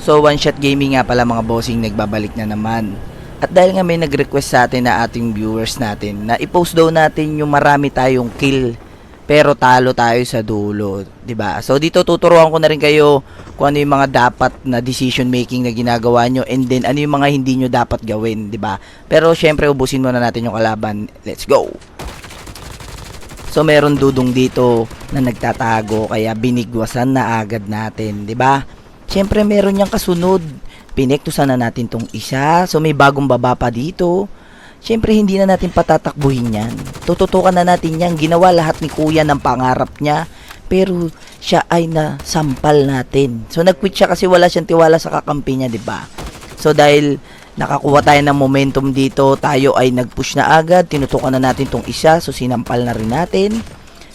So One Shot Gaming nga pala mga bossing, nagbabalik na naman. At dahil nga may nag-request sa atin na ating viewers natin na i-post daw natin yung marami tayong kill pero talo tayo sa dulo, 'di ba? So dito tuturuan ko na rin kayo kung ano yung mga dapat na decision making na ginagawa nyo, and then ano yung mga hindi nyo dapat gawin, 'di ba? Pero syempre ubusin muna natin yung kalaban. Let's go. So meron dudong dito na nagtatago kaya binigwasan na agad natin, 'di ba? Syempre meron yang kasunod. Pinektusan na natin tong isa. So may bagong baba pa dito. Syempre hindi na natin patatakbuhin yan. Tututukan na natin yan. Ginawa lahat ni kuya ng pangarap niya. Pero siya ay nasampal natin. So nag-quit siya kasi wala siyang tiwala sa kakampi niya, 'di ba? So dahil nakakuha tayo ng momentum dito, tayo ay nag-push na agad. Tinutukan na natin tong isa. So sinampal na rin natin.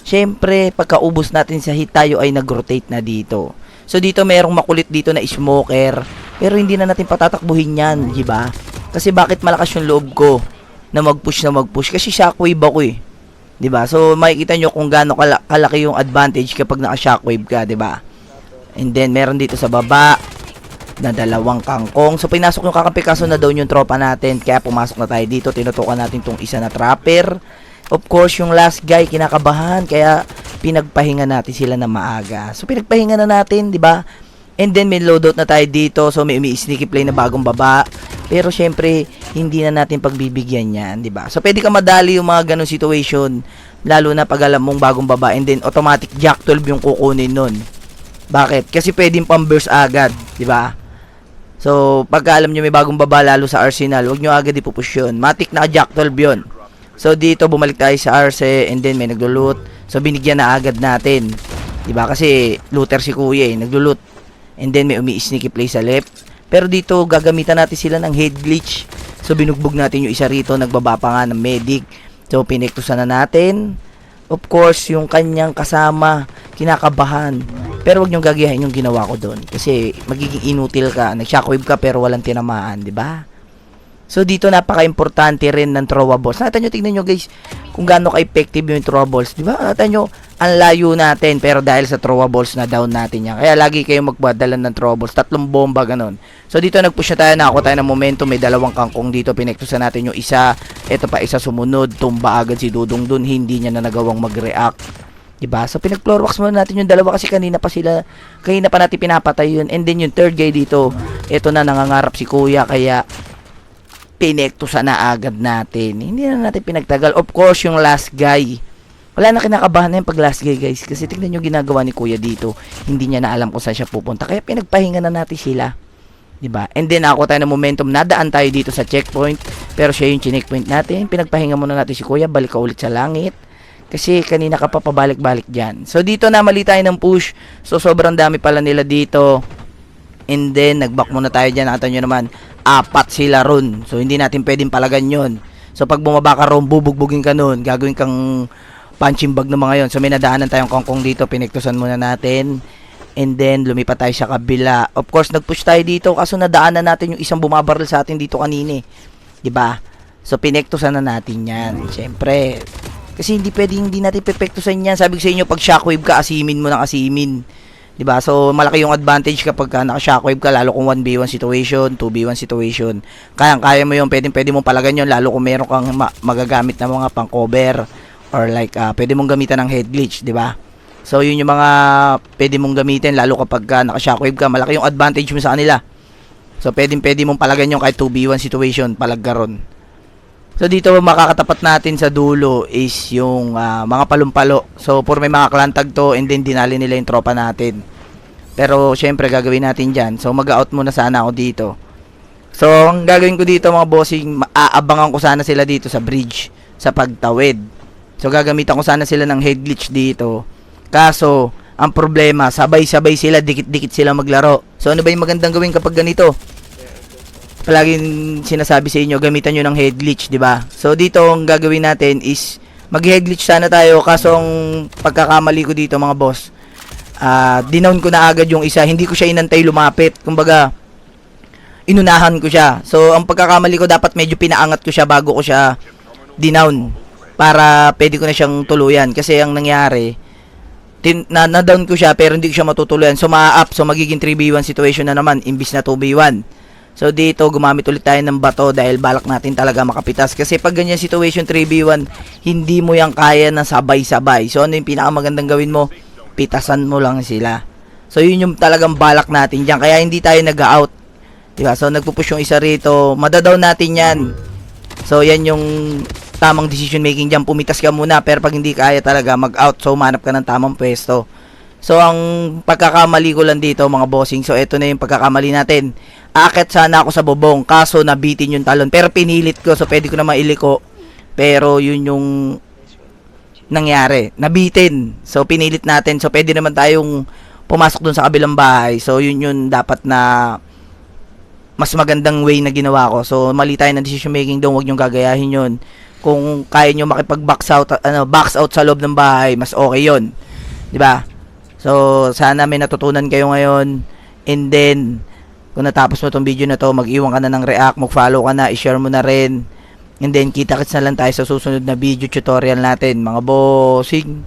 Syempre pagkaubos natin sa hit, tayo ay nag-rotate na dito. So dito merong makulit dito na smoker. Pero hindi na natin patatakbuhin yan, di ba? Kasi bakit malakas yung loob ko na mag-push? Kasi shockwave ako eh. Di ba? So makikita nyo kung gaano kalaki yung advantage kapag naka-shockwave ka, di ba? And then meron dito sa baba na dalawang kangkong. So pinasok yung kakampi, kaso na down yung tropa natin. Kaya pumasok na tayo dito. Tinutukan natin tong isa na trapper. Of course, yung last guy kinakabahan, kaya pinagpahinga natin sila na maaga. So pinagpahinga na natin, di ba? And then may loadout na tayo dito. So may sneaky play na bagong baba. Pero syempre hindi na natin pagbibigyan yan, di ba? So pwede ka madali yung mga ganung situation, lalo na pag alam mong bagong baba, and then automatic Jack 12 yung kukunin nun. Bakit? Kasi pwedeng pang-burst agad, di ba? So pagka alam nyo may bagong baba, lalo sa Arsenal, huwag nyo agad ipupush yun. Matic na Jack 12 yun. So dito bumalik tayo sa Arce, and then may naglo-loot. So binigyan na agad natin, di ba? Kasi looter si kuya eh, naglo-loot. And then may umi-sneaky play sa left. Pero dito gagamitan natin sila ng head glitch. So binugbog natin yung isa rito, nagbaba pa nga ng medic. So pinektusan na natin. Of course, yung kanyang kasama kinakabahan. Pero wag niyong gagayahin yung ginawa ko doon, kasi magiging inutil ka. Nag-shockwave ka pero walang tinamaan, di ba? So dito napaka-importante rin ng throwables. Nakita nyo, tingnan nyo guys kung gaano ka-effective yung throwables, di ba? Nakita nyo, ang layo natin, pero dahil sa throwables na down natin yan. Kaya lagi kayong magpadalan ng throwables, 3 bomba ganun. So dito nag-push na tayo, nakakuha tayo ng momentum. May dalawang kangkong dito, pinektusan natin yung isa. Ito pa isa sumunod, tumba agad si Dudong dun, hindi niya na nagawang mag-react, diba? So pinag-floor wax muna natin yung dalawa, kasi kanina pa natin pinapatay yun. And then yung third guy dito, ito na, nangangarap si kuya, kaya pinektusan na agad natin. Hindi na natin pinagtagal. Of course, yung last guy, wala na, kinakabahan na yung pag last guy guys, kasi tignan yung ginagawa ni kuya dito. Hindi niya na alam kung saan siya pupunta, kaya pinagpahinga na natin sila, diba? And then ako tayo ng momentum, nadaan tayo dito sa checkpoint, pero siya yung checkpoint natin. Pinagpahinga muna natin si kuya, balik ka ulit sa langit, kasi kanina ka pa pabalik-balik dyan. So dito na mali tayo ng push. So sobrang dami pala nila dito. And then nag-back muna tayo dyan. Nakita nyo naman, 4 sila ron. So hindi natin pwedeng palagan yun. So pag bumaba ka ron, bubugbugin ka nun, gagawin kang punching bag ng mga yon. So may nadaanan tayong kangkong dito, pinektusan muna natin. And then lumipat tayo sa kabila. Of course nag-push tayo dito, kaso nadaanan natin yung isang bumabaril sa atin dito kanina, diba? So pinektusan na natin yan. Siyempre, kasi hindi pwedeng hindi natin pepektusan yan. Sabi ko sa inyo, pag shockwave ka, asimin mo ng asimin, diba? So malaki yung advantage kapag naka-shockwave ka, lalo kung 1v1 situation, 2v1 situation. Kaya mo yun, pwede mong palagan yun, lalo kung meron kang magagamit na mga pang-cover, or like pwede mong gamitan ng head glitch, diba? So yun yung mga pwede mong gamitin, lalo kapag naka-shockwave ka, malaki yung advantage mo sa kanila. So pwede mong palagan yun kahit 2v1 situation, palagkaron. So dito makakatapat natin sa dulo is yung mga palumpalo. So puro may mga klantag to, and then dinali nila yung tropa natin. Pero syempre gagawin natin dyan. So mag-out muna sana ako dito. So ang gagawin ko dito mga bossing, aabangan ko sana sila dito sa bridge, sa pagtawid. So gagamitan ko sana sila ng head glitch dito. Kaso ang problema, sabay-sabay sila, dikit-dikit sila maglaro. So ano ba yung magandang gawin kapag ganito? Palaging sinasabi sa inyo, gamitan nyo ng head glitch, di ba? So dito ang gagawin natin is mag-head glitch sana tayo, kaso ang pagkakamali ko dito mga boss, dinown ko na agad yung isa, hindi ko siya inantay lumapit. Kumbaga, inunahan ko siya. So ang pagkakamali ko, dapat medyo pinaangat ko siya bago ko siya dinown, para pwede ko na siyang tuluyan. Kasi ang nangyari, na-down ko siya pero hindi ko siya matutuluyan. So maa-up, so magiging 3v1 situation na naman imbis na 2v1. So dito gumamit ulit tayo ng bato dahil balak natin talaga makapitas. Kasi pag ganyan situation 3v1, hindi mo yang kaya na sabay-sabay. So ano yung pinakamagandang gawin mo? Pitasan mo lang sila. So yun yung talagang balak natin diyan. Kaya hindi tayo nag-out. Diba? So nagpupush yung isa rito. Madadown natin yan. So yan yung tamang decision making diyan. Pumitas ka muna pero pag hindi kaya talaga mag-out, so humanap ka ng tamang pwesto. So ang pagkakamali ko lang dito mga bossing, so ito na yung pagkakamali natin. Aakyat sana ako sa bubong kaso nabitin yung talon pero pinilit ko, so pwede ko na mailiko. Pero yun yung nangyari, nabitin. So pinilit natin, so pwede naman tayong pumasok dun sa kabilang bahay. So yun yung dapat na mas magandang way na ginawa ko. So mali tayo ng decision making doon, wag nyo gagayahin yun. Kung kaya nyo makipag-box out, box out sa loob ng bahay, mas okay yun. 'Di ba? So sana may natutunan kayo ngayon. And then kung natapos mo tong video na to, mag-iwan ka na ng react, mag-follow ka na, i-share mo na rin. And then kita-kits na lang tayo sa susunod na video tutorial natin, mga bossing.